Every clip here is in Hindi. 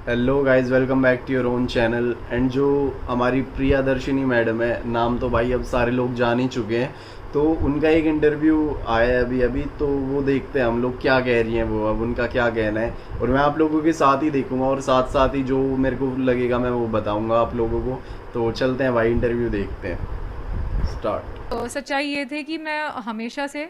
Hello guys, welcome back to your own channel. And जो हमारी प्रियादर्शिनी मैडम है, नाम तो भाई अब सारे लोग जान ही चुके हैं, तो उनका एक इंटरव्यू आया है अभी अभी, तो वो देखते हैं हम लोग क्या कह रही हैं, वो अब उनका क्या कहना है। और मैं आप लोगों के साथ ही देखूंगा और साथ साथ ही जो मेरे को लगेगा मैं वो बताऊंगा आप लोगों को। तो चलते हैं भाई, इंटरव्यू देखते हैं। स्टार्ट। तो सच्चाई ये थी कि मैं हमेशा से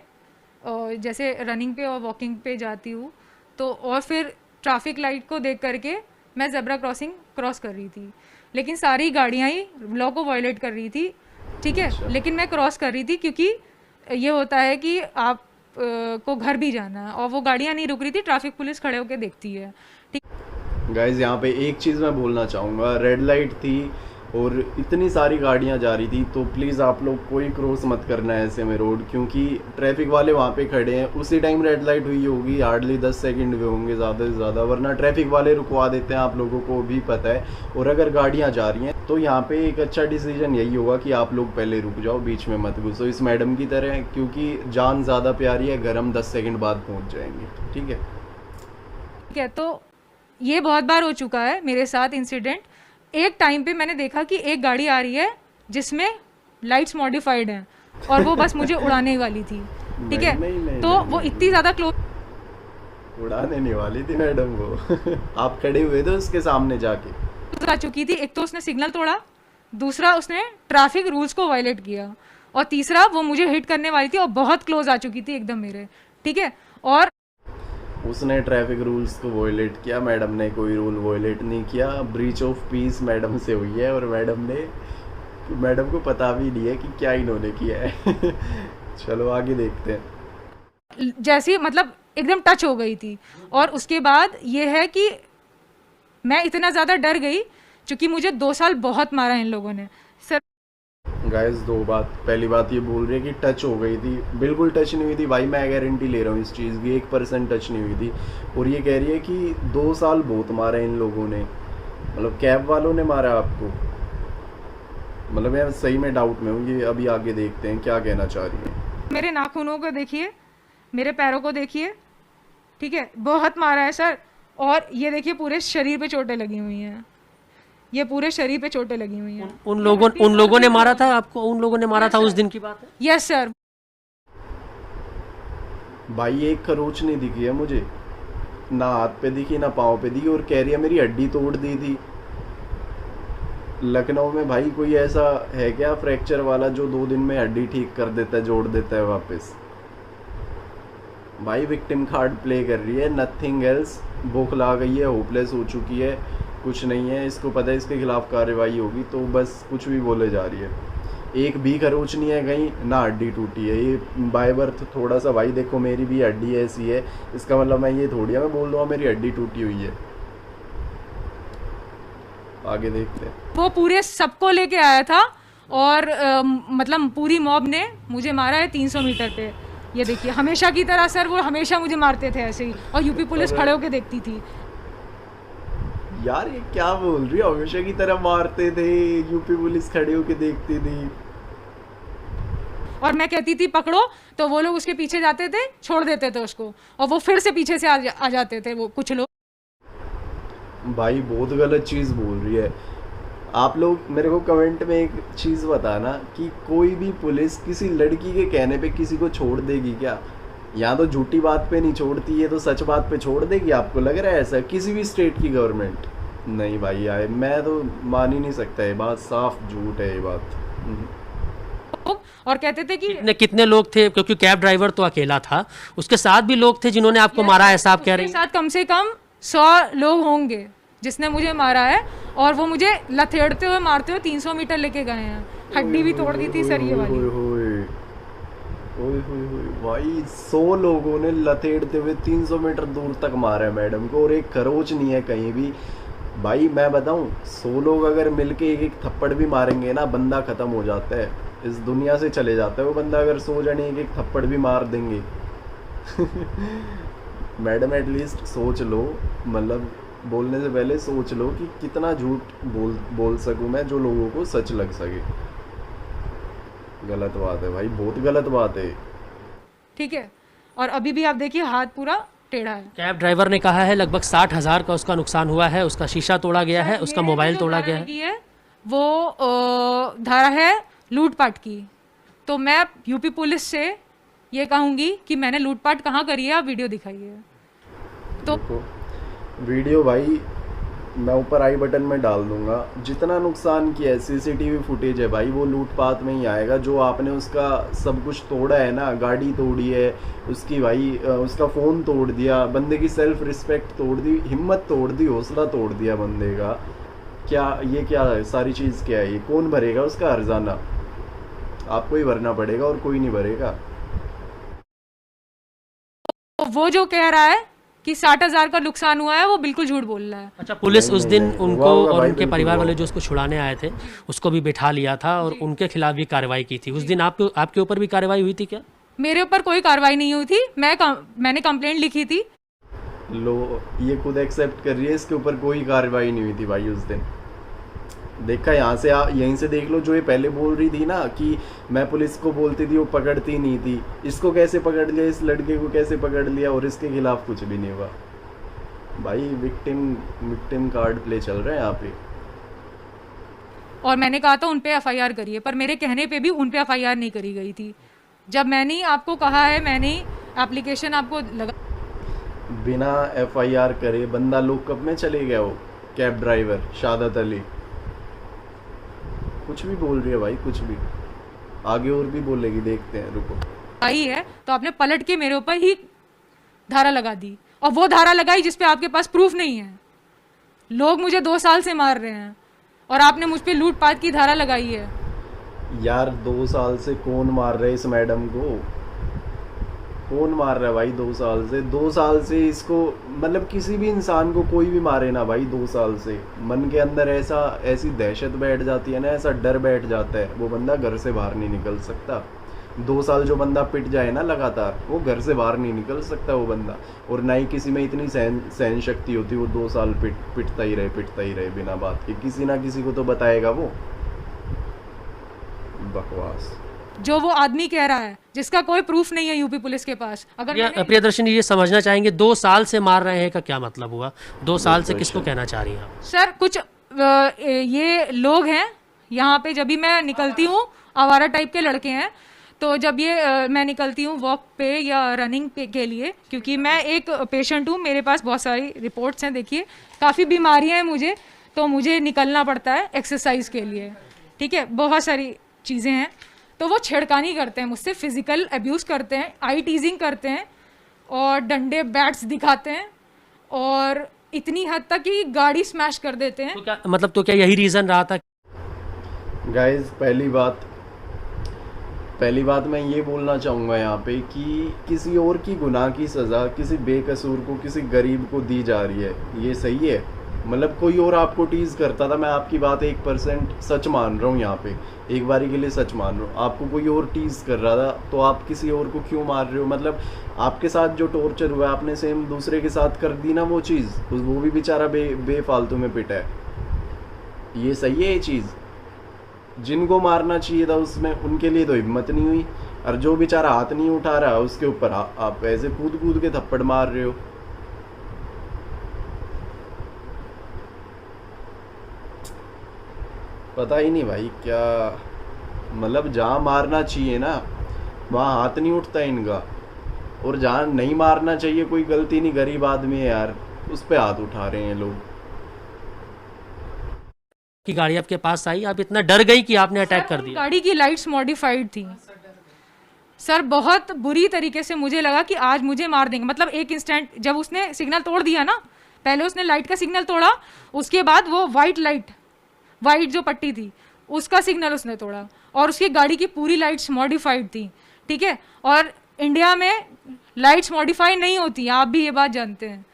जैसे रनिंग पे और वॉकिंग पे जाती हूँ, तो और फिर ट्रैफिक लाइट को देख करके मैं ज़ेब्रा क्रॉसिंग क्रॉस कर रही थी, लेकिन सारी गाड़ियाँ ही लॉ को वायलेट कर रही थी। ठीक है, अच्छा लेकिन मैं क्रॉस कर रही थी क्योंकि ये होता है कि आप को घर भी जाना है, और वो गाड़ियाँ नहीं रुक रही थी, ट्रैफिक पुलिस खड़े होकर देखती है। ठीक। गाइज, यहाँ पे एक चीज़ मैं बोलना चाहूँगा, रेड लाइट थी और इतनी सारी गाड़ियाँ जा रही थी, तो प्लीज़ आप लोग कोई क्रॉस मत करना है ऐसे में रोड, क्योंकि ट्रैफिक वाले वहाँ पे खड़े हैं। उसी टाइम रेड लाइट हुई होगी, हार्डली 10 सेकंड हुए होंगे ज़्यादा से ज़्यादा, वरना ट्रैफिक वाले रुकवा देते हैं, आप लोगों को भी पता है। और अगर गाड़ियाँ जा रही हैं तो यहाँ पे एक अच्छा डिसीजन यही होगा कि आप लोग पहले रुक जाओ, बीच में मत घुसो इस मैडम की तरह, क्योंकि जान ज़्यादा प्यारी है, घर हम 10 सेकंड बाद पहुँच जाएंगे। ठीक है। है, तो ये बहुत बार हो चुका है मेरे साथ इंसिडेंट। एक टाइम पे मैंने देखा कि एक गाड़ी आ रही है जिसमें लाइट्स मॉडिफाइड हैं, और वो बस मुझे उड़ाने वाली थी। ठीक नहीं है, नहीं नहीं तो नहीं वो नहीं इतनी नहीं, ज़्यादा क्लोज। उड़ाने नहीं वाली थी मैडम वो। आप खड़े हुए थे उसके सामने जाके। आ चुकी थी। एक तो उसने सिग्नल तोड़ा, दूसरा उसने ट्रैफिक रूल्स को वायलेट किया, और तीसरा वो मुझे हिट करने वाली थी और बहुत क्लोज आ चुकी थी एकदम मेरे। ठीक है, और उसने ट्रैफिक रूल्स को वॉयलेट किया, मैडम ने कोई रूल वॉयलेट नहीं किया। ब्रीच ऑफ पीस मैडम से हुई है, और मैडम को पता भी नहीं है कि क्या इन्होंने किया है। चलो आगे देखते हैं। जैसी मतलब एकदम टच हो गई थी। और उसके बाद ये है कि मैं इतना ज़्यादा डर गई, क्योंकि मुझे 2 साल बहुत मारा इन लोगों ने सर। गाइस, दो बात, पहली बात ये बोल रही है कि टच हो गई थी, बिल्कुल टच नहीं हुई थी भाई, मैं गारंटी ले रहा हूँ इस चीज़ की, 1% टच नहीं हुई थी। और ये कह रही है कि 2 साल बहुत मारा इन लोगों ने, मतलब कैब वालों ने मारा आपको। मतलब मैं सही में डाउट में हूँ, ये अभी आगे देखते हैं क्या कहना चाह रही है। मेरे नाखूनों को देखिए, मेरे पैरों को देखिए। ठीक है, बहुत मारा है सर। और ये देखिए, पूरे शरीर पे चोटें लगी हुई हैं, ये पूरे शरीर पे चोटें लगी हुई हैं। उन ये लोगों हड्डी उन तोड़ लोगों दी ने इन मारा लोगों था ने। आपको, उन लोगों ने मारा यस था, उस सर, दिन की बात है। Yes sir. भाई एक खरोच नहीं दिखी है मुझे, ना हाथ पे दिखी ना पाँव पे दिखी, और कह रही है मेरी हड्डी तोड़ दी थी। लखनऊ में भाई कोई ऐसा है क्या फ्रैक्चर वाला जो 2 दिन में हड्डी ठीक कर देता है, जोड़ देता है वापस? भाई विक्टिम कार्ड प्ले कर रही है, नथिंग एल्स। भूख ला गई है, होपलेस हो चुकी है, कुछ नहीं है, इसको पता है इसके खिलाफ कार्रवाई होगी, तो बस कुछ भी बोले जा रही है। एक भी खरोच नहीं है कहीं, ना हड्डी टूटी है, ये बाय बर्थ थोड़ा सा। भाई देखो, मेरी भी हड्डी ऐसी है, इसका मतलब मैं ये थोड़ी है मैं बोल रहा हूँ मेरी हड्डी टूटी हुई है। आगे देखते हैं। वो पूरे सबको लेके आया था, और मतलब पूरी मॉब ने मुझे मारा है 300 मीटर पे। ये देखिए, हमेशा की तरह सर, वो हमेशा मुझे मारते थे ऐसे ही, और यूपी पुलिस पर खड़े होके देखती थी। यार ये क्या बोल रही है, हमेशा की तरह मारते थे, यूपी पुलिस खड़े होके देखती थी। और मैं कहती थी पकड़ो, तो वो लोग उसके पीछे जाते थे, छोड़ देते थे उसको, और वो फिर से पीछे से आ जाते थे वो कुछ लोग। भाई बहुत गलत चीज़ बोल रही है। आप लोग मेरे को कमेंट में एक चीज़ बताना कि कोई भी पुलिस किसी लड़की के कहने पे किसी को छोड़ देगी क्या? यहाँ तो झूठी बात पे नहीं छोड़ती है, तो सच बात पे छोड़ देगी? आपको लग रहा है ऐसा किसी भी स्टेट की गवर्नमेंट? नहीं भाई, आए मैं तो मान ही नहीं सकता, ये बात साफ झूठ है ये बात। और कहते थे कि कितने कितने लोग थे, क्योंकि कैब ड्राइवर तो अकेला था, उसके साथ भी लोग थे जिन्होंने आपको यस मारा, सर, ऐसा आप कह उसके रही हैं? साथ कम से कम 100 लोग होंगे जिसने मुझे मारा है, और वो मुझे लथेड़ते हुए मारते हुए 300 मीटर लेके गए हैं। ओए हड्डी भी होए तोड़ दी थी होए सर ये होए वाली। होए होए। ओए होए होए भाई, 100 लोगों ने लथेड़ते हुए 300 मीटर दूर तक मारा है मैडम को, और एक खरोच नहीं है कहीं भी। भाई मैं बताऊं, 100 लोग अगर मिलके एक एक थप्पड़ भी मारेंगे ना, बंदा खत्म हो जाता है, इस दुनिया से चले जाता है वो बंदा, अगर 100 जने एक एक थप्पड़ भी मार देंगे। मैडम एटलीस्ट सोच लो, मतलब बोलने से पहले सोच लो कि कितना झूठ बोल सकूं मैं जो लोगों को सच लग सके। गलत बात है भाई, बहुत गलत बात है। ठीक है, और अभी भी आप देखिए, हाथ पूरा टेढ़ा है। कैब ड्राइवर ने कहा है लगभग 60,000 का उसका नुकसान हुआ है, उसका शीशा तोड़ा गया है, उसका मेरे पे मोबाइल जो तोड़ा धारा गया है। लगी है वो धारा है लूटपाट की। तो मैं यूपी पुलिस से ये कहूँगी कि मैंने लूटपाट कहाँ करी है, आप वीडियो दिखाइए। तो देखो वीडियो भाई मैं ऊपर आई बटन में डाल दूंगा। जितना नुकसान किया है सीसीटीवी फुटेज है भाई, वो लूटपाट में ही आएगा। जो आपने उसका सब कुछ तोड़ा है ना, गाड़ी तोड़ी है उसकी भाई, उसका फ़ोन तोड़ दिया, बंदे की सेल्फ रिस्पेक्ट तोड़ दी, हिम्मत तोड़ दी, हौसला तोड़ दिया बंदे का। क्या ये क्या है, सारी चीज़ क्या है, ये कौन भरेगा उसका हर्जाना? आपको ही भरना पड़ेगा और कोई नहीं भरेगा। वो जो कह रहा है कि 60,000 का नुकसान हुआ है, वो बिल्कुल झूठ बोल रहा है। अच्छा, पुलिस नहीं, उस नहीं, दिन नहीं, उनको हुआ होगा और भाई, उनके बिल्कुल परिवार हुआ वाले होगा। जो उसको छुड़ाने आए थे उसको भी बिठा लिया था और उनके खिलाफ भी कार्रवाई की थी। उस दिन आपके ऊपर भी कार्रवाई हुई थी क्या? मेरे ऊपर कोई कार्रवाई नहीं हुई थी। मैंने कंप्लेंट लिखी थी। लो ये खुद एक्सेप्ट कर रही है, इसके ऊपर कोई कार्रवाई नहीं हुई थी भाई उस दिन। देखा यहाँ से, आप यहीं से देख लो। जो ये पहले बोल रही थी ना कि मैं पुलिस को बोलती थी वो पकड़ती नहीं थी, इसको कैसे पकड़ लिया, इस लड़के को कैसे पकड़ लिया, और इसके खिलाफ कुछ भी नहीं हुआ भाई। विक्टिम कार्ड प्ले चल रहा है यहाँ पे। और मैंने कहा था उन पे एफआईआर करिए, पर मेरे कहने पे भी उन पे एफआईआर नहीं करी गई थी। जब मैंने आपको कहा है, मैंने एप्लीकेशन आपको लगा, बिना एफआईआर करे बंदा लॉकअप में चले गया। वो कैब ड्राइवर शादत अली कुछ भी बोल रही है भाई, कुछ भी। आगे और भी बोलेगी, देखते हैं, रुको। आई है तो आपने पलट के मेरे ऊपर ही धारा लगा दी, और वो धारा लगाई जिसपे आपके पास प्रूफ नहीं है। लोग मुझे 2 साल से मार रहे हैं और आपने मुझ पे लूटपाट की धारा लगाई है। यार 2 साल से कौन मार रहा है इस मैडम को? कौन मार रहा है भाई 2 साल से? 2 साल से इसको, मतलब किसी भी इंसान को कोई भी मारे ना भाई, 2 साल से मन के अंदर ऐसी दहशत बैठ जाती है ना, ऐसा डर बैठ जाता है, वो बंदा घर से बाहर नहीं निकल सकता। 2 साल जो बंदा पिट जाए ना लगातार, वो घर से बाहर नहीं निकल सकता वो बंदा। और ना ही किसी में इतनी सहन शक्ति होती, वो 2 साल पिटता ही रहे बिना बात के। किसी ना किसी को तो बताएगा वो। बकवास। जो वो आदमी कह रहा है जिसका कोई प्रूफ नहीं है यूपी पुलिस के पास। अगर प्रियदर्शनी ये समझना चाहेंगे 2 साल से मार रहे हैं का क्या मतलब हुआ? 2 साल से किसको कहना चाह रही हैं आप? सर कुछ ये लोग हैं यहाँ पे, जब भी मैं निकलती हूँ, आवारा टाइप के लड़के हैं। तो जब ये मैं निकलती हूँ वॉक पे या रनिंग पे के लिए, क्योंकि मैं एक पेशेंट हूँ, मेरे पास बहुत सारी रिपोर्ट्स हैं, देखिए काफ़ी बीमारियाँ हैं मुझे, तो मुझे निकलना पड़ता है एक्सरसाइज के लिए, ठीक है, बहुत सारी चीज़ें हैं। तो वो छेड़खानी करते हैं मुझसे, फिजिकल अब्यूज़ करते हैं, आई टीजिंग करते हैं और डंडे बैट्स दिखाते हैं, और इतनी हद तक कि गाड़ी स्मैश कर देते हैं। तो क्या यही रीज़न रहा था? गाइज पहली बात मैं ये बोलना चाहूँगा यहाँ पे कि किसी और की गुनाह की सज़ा किसी बेकसूर को, किसी गरीब को दी जा रही है, ये सही है? मतलब कोई और आपको टीज़ करता था, मैं आपकी बात 1% सच मान रहा हूँ यहाँ पे, एक बारी के लिए सच मान रहा हूँ। आपको कोई और टीज़ कर रहा था तो आप किसी और को क्यों मार रहे हो? मतलब आपके साथ जो टॉर्चर हुआ आपने सेम दूसरे के साथ कर दी ना वो चीज़, वो भी बेचारा बेफालतू में पिटा है। ये सही है ये चीज़? जिनको मारना चाहिए था उसमें, उनके लिए तो हिम्मत नहीं हुई, और जो बेचारा हाथ नहीं उठा रहा उसके ऊपर आप ऐसे कूद के थप्पड़ मार रहे हो। पता ही नहीं भाई क्या, मतलब जहाँ मारना चाहिए ना वहाँ हाथ नहीं उठता इनका, और जहाँ नहीं मारना चाहिए, कोई गलती नहीं, गरीब आदमी है यार, उस पे हाथ उठा रहे हैं लोग। की गाड़ी आपके पास आई, आप इतना डर गई कि आपने अटैक कर दिया? गाड़ी की लाइट्स मॉडिफाइड थी सर, बहुत बुरी तरीके से मुझे लगा कि आज मुझे मार देंगे। मतलब एक इंस्टेंट जब उसने सिग्नल तोड़ दिया ना, पहले उसने लाइट का सिग्नल तोड़ा, उसके बाद वो वाइट जो पट्टी थी उसका सिग्नल उसने तोड़ा, और उसकी गाड़ी की पूरी लाइट्स मॉडिफाइड थी, ठीक है। और इंडिया में लाइट्स मॉडिफाई नहीं होती, आप भी ये बात जानते हैं,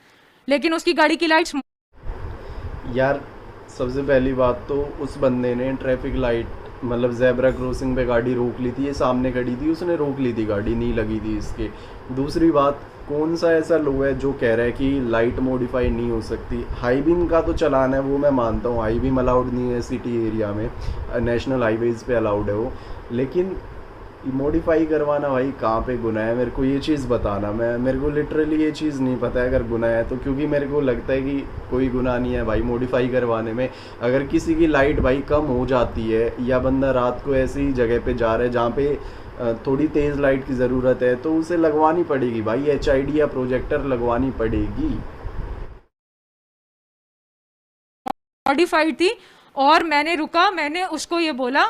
लेकिन उसकी गाड़ी की लाइट्स। यार सबसे पहली बात तो उस बंदे ने ट्रैफिक लाइट, मतलब ज़ेब्रा क्रॉसिंग पे गाड़ी रोक ली थी, ये सामने खड़ी थी, उसने रोक ली थी, गाड़ी नहीं लगी थी इसके। दूसरी बात, कौन सा ऐसा लोग है जो कह रहा है कि लाइट मॉडिफाई नहीं हो सकती? हाई बीम का तो चलान है, वो मैं मानता हूँ, हाई बीम अलाउड नहीं है सिटी एरिया में, नेशनल हाईवेज़ पे अलाउड है वो, लेकिन मॉडिफाई करवाना भाई कहाँ पे गुनाह है, मेरे को ये चीज़ बताना। मेरे को लिटरली ये चीज़ नहीं पता है अगर गुनाह है तो, क्योंकि मेरे को लगता है कि कोई गुनाह नहीं है भाई मॉडिफाई करवाने में। अगर किसी की लाइट भाई कम हो जाती है या बंदा रात को ऐसी जगह पे जा रहा है जहाँ पे थोड़ी तेज़ लाइट की ज़रूरत है तो उसे लगवानी पड़ेगी भाई, HID या प्रोजेक्टर लगवानी पड़ेगी। मॉडिफाइड थी और मैंने रुका, मैंने उसको ये बोला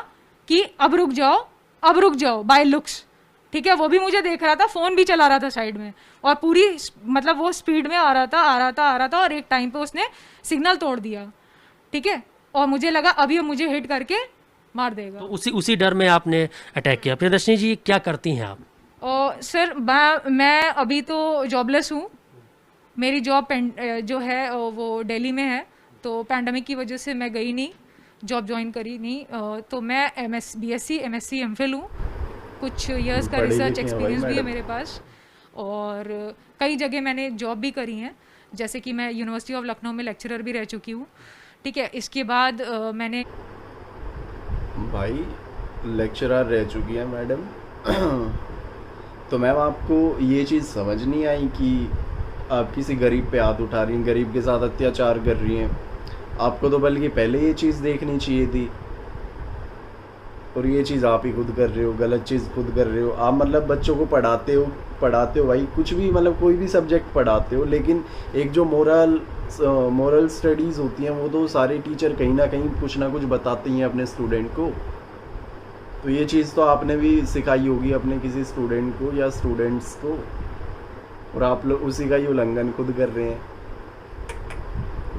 कि अब रुक जाओ, अब रुक जाओ बाय लुक्स, ठीक है। वो भी मुझे देख रहा था, फ़ोन भी चला रहा था साइड में, और पूरी मतलब वो स्पीड में आ रहा था, आ रहा था, आ रहा था, और एक टाइम पे उसने सिग्नल तोड़ दिया, ठीक है। और मुझे लगा अभी ये मुझे हिट करके मार देगा। तो उसी डर में आपने अटैक किया। प्रियदर्शनी जी, क्या करती हैं आप? और सर मैं अभी तो जॉबलेस हूँ, मेरी जॉब जो है वो दिल्ली में है, तो पैंडमिक की वजह से मैं गई नहीं, जॉब ज्वाइन करी नहीं। तो मैं BSc MSc MPhil हूँ, कुछ इयर्स का पढ़े रिसर्च लिखे हैं भाई एक्सपीरियंस भी है मैडम। मेरे पास, और कई जगह मैंने जॉब भी करी हैं, जैसे कि मैं यूनिवर्सिटी ऑफ लखनऊ में लेक्चरर भी रह चुकी हूँ, ठीक है। इसके बाद मैंने भाई लेक्चरर रह चुकी है मैडम। तो मैम आपको ये चीज़ समझ नहीं आई कि आप किसी गरीब पे हाथ उठा रही हैं, गरीब के साथ अत्याचार कर रही हैं? आपको तो बल्कि पहले ये चीज़ देखनी चाहिए थी, और ये चीज़ आप ही खुद कर रहे हो, गलत चीज़ खुद कर रहे हो। आप मतलब बच्चों को पढ़ाते हो भाई, कुछ भी मतलब कोई भी सब्जेक्ट पढ़ाते हो, लेकिन एक जो मोरल स्टडीज़ होती हैं वो तो सारे टीचर कहीं ना कहीं कुछ ना कुछ बताते ही हैं अपने स्टूडेंट को। तो ये चीज़ तो आपने भी सिखाई होगी अपने किसी स्टूडेंट को या स्टूडेंट्स को, और आप लोग उसी का ही उल्लंघन खुद कर रहे हैं।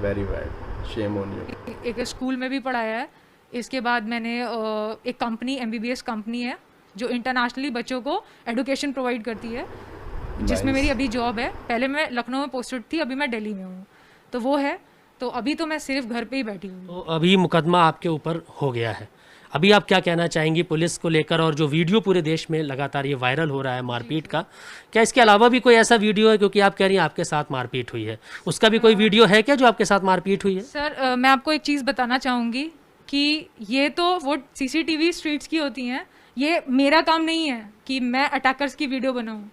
Very bad, shame on you. एक स्कूल में भी पढ़ाया है। इसके बाद मैंने एक कंपनी MBBS कंपनी है जो इंटरनेशनली बच्चों को एडुकेशन प्रोवाइड करती है, जिसमें मेरी अभी जॉब है। पहले मैं लखनऊ में पोस्टेड थी, अभी मैं दिल्ली में हूँ, तो वो है। तो अभी तो मैं सिर्फ घर पे ही बैठी हूँ। तो अभी मुकदमा आपके ऊपर हो गया है, अभी आप क्या कहना चाहेंगी पुलिस को लेकर? और जो वीडियो पूरे देश में लगातार ये वायरल हो रहा है मारपीट का, क्या इसके अलावा भी कोई ऐसा वीडियो है, क्योंकि आप कह रही हैं आपके साथ मारपीट हुई है, उसका भी कोई वीडियो है क्या जो आपके साथ मारपीट हुई है? सर मैं आपको एक चीज़ बताना चाहूँगी कि ये तो वो CCTV स्ट्रीट्स की होती हैं, ये मेरा काम नहीं है कि मैं अटैकर्स की वीडियो बनाऊँ।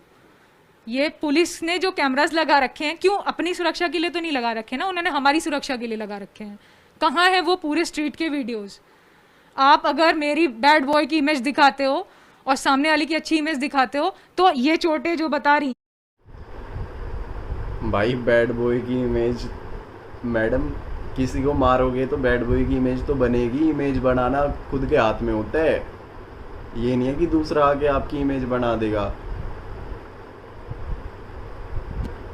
ये पुलिस ने जो कैमरास लगा रखे हैं, क्यों अपनी सुरक्षा के लिए तो नहीं लगा रखे ना, उन्होंने हमारी सुरक्षा के लिए लगा रखे हैं। कहाँ है वो पूरे स्ट्रीट के वीडियोज़? आप अगर मेरी बैड बॉय की इमेज दिखाते हो और सामने वाले की अच्छी इमेज दिखाते हो, तो ये चोटें जो बता रही भाई बैड बॉय की इमेज, मैडम किसी को मारोगे तो बैड बॉय की इमेज तो बनेगी। इमेज बनाना खुद के हाथ में होता है, ये नहीं है कि दूसरा आके आपकी इमेज बना देगा।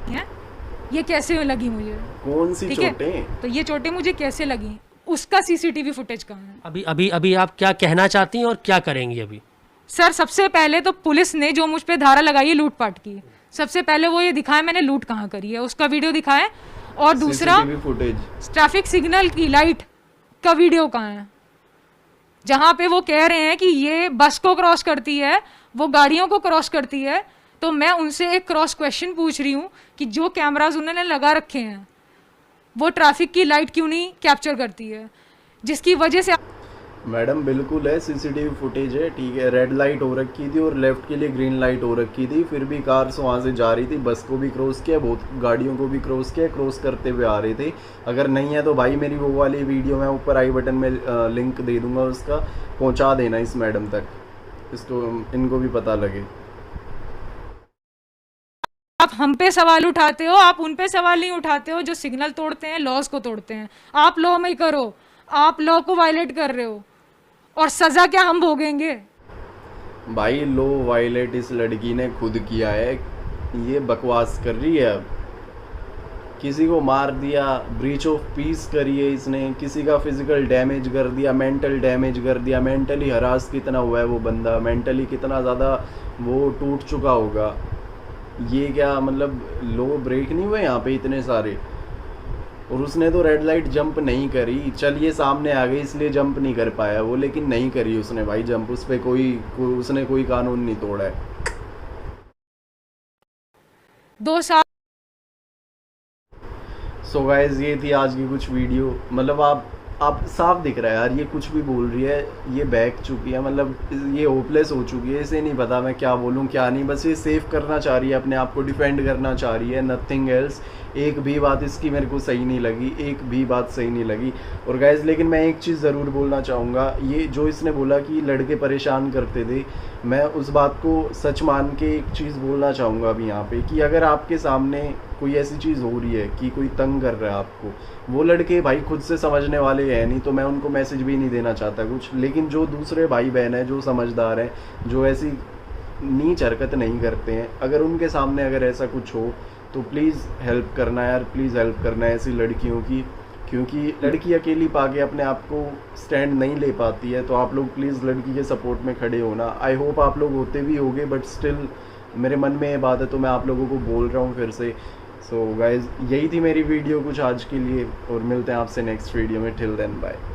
हैं, ये कैसे लगी मुझे? कौन सी ठीक है, चोटें? तो ये चोटें मुझे कैसे लगी, उसका CCTV फुटेज कहाँ है? अभी आप क्या कहना चाहती हैं और क्या करेंगी अभी? सर सबसे पहले तो पुलिस ने जो मुझ पे धारा लगाई है लूटपाट की, सबसे पहले वो ये दिखाए मैंने लूट कहाँ करी है, उसका वीडियो दिखाए। और दूसरा, CCTV फुटेज, ट्रैफिक सिग्नल की लाइट का वीडियो कहाँ है, जहाँ पे वो कह रहे हैं कि ये बस को क्रॉस करती है, वो गाड़ियों को क्रॉस करती है। तो मैं उनसे एक क्रॉस क्वेश्चन पूछ रही हूँ कि जो कैमराज उन्होंने लगा रखे हैं वो ट्रैफिक की लाइट क्यों नहीं कैप्चर करती है, जिसकी वजह से मैडम बिल्कुल है, CCTV फुटेज है, ठीक है। रेड लाइट हो रखी थी और लेफ्ट के लिए ग्रीन लाइट हो रखी थी, फिर भी कार से वहाँ से जा रही थी, बस को भी क्रॉस किया, बहुत गाड़ियों को भी क्रॉस किया, क्रॉस करते हुए आ रहे थे। अगर नहीं है तो भाई मेरी वो वाली वीडियो मैं ऊपर आई बटन में लिंक दे दूंगा, उसका पहुँचा देना इस मैडम तक, इसको इनको भी पता लगे। आप हम पे सवाल उठाते हो, आप उन पे सवाल नहीं उठाते हो जो सिग्नल तोड़ते हैं, लॉज को तोड़ते हैं। आप लॉ में करो, आप लॉ को वायलेट कर रहे हो, और सजा क्या हम भोगेंगे? भाई लो वायलेट इस लड़की ने खुद किया है, ये बकवास कर रही है। अब किसी को मार दिया, ब्रीच ऑफ पीस करी है इसने, किसी का फिजिकल डैमेज कर दिया, मेंटल डैमेज कर दिया। मेंटली हरास कितना हुआ है वो बंदा, मेंटली कितना ज़्यादा वो टूट चुका होगा। ये क्या मतलब लो ब्रेक नहीं हुए यहाँ पे इतने सारे? और उसने तो रेड लाइट जंप नहीं करी, चलिए सामने आ गई इसलिए जंप नहीं कर पाया वो, लेकिन नहीं करी उसने भाई जंप, उस पर उसने कोई कानून नहीं तोड़ा है। 2 साल। सो गाइस ये थी आज की कुछ वीडियो, मतलब आप साफ दिख रहा है यार, ये कुछ भी बोल रही है, ये बहक चुकी है, मतलब ये होपलेस हो चुकी है, इसे नहीं पता मैं क्या बोलूँ क्या नहीं, बस ये सेव करना चाह रही है, अपने आप को डिफेंड करना चाह रही है, नथिंग एल्स। एक भी बात इसकी मेरे को सही नहीं लगी, एक भी बात सही नहीं लगी। और गाइज लेकिन मैं एक चीज़ ज़रूर बोलना चाहूँगा, ये जो इसने बोला कि लड़के परेशान करते थे, मैं उस बात को सच मान के एक चीज़ बोलना चाहूँगा अभी यहाँ पे, कि अगर आपके सामने कोई ऐसी चीज़ हो रही है कि कोई तंग कर रहा है आपको, वो लड़के भाई खुद से समझने वाले हैं नहीं, तो मैं उनको मैसेज भी नहीं देना चाहता कुछ, लेकिन जो दूसरे भाई बहन हैं, जो समझदार हैं, जो ऐसी नीच हरकत नहीं करते हैं, अगर उनके सामने अगर ऐसा कुछ हो तो प्लीज़ हेल्प करना यार, प्लीज़ हेल्प करना है ऐसी लड़कियों की, क्योंकि लड़की अकेली पाके अपने आप को स्टैंड नहीं ले पाती है। तो आप लोग प्लीज़ लड़की के सपोर्ट में खड़े होना। आई होप आप लोग होते भी होगे, बट स्टिल मेरे मन में ये बात है तो मैं आप लोगों को बोल रहा हूँ फिर से। सो गाइज यही थी मेरी वीडियो कुछ आज के लिए, और मिलते हैं आपसे नेक्स्ट वीडियो में। Till then bye.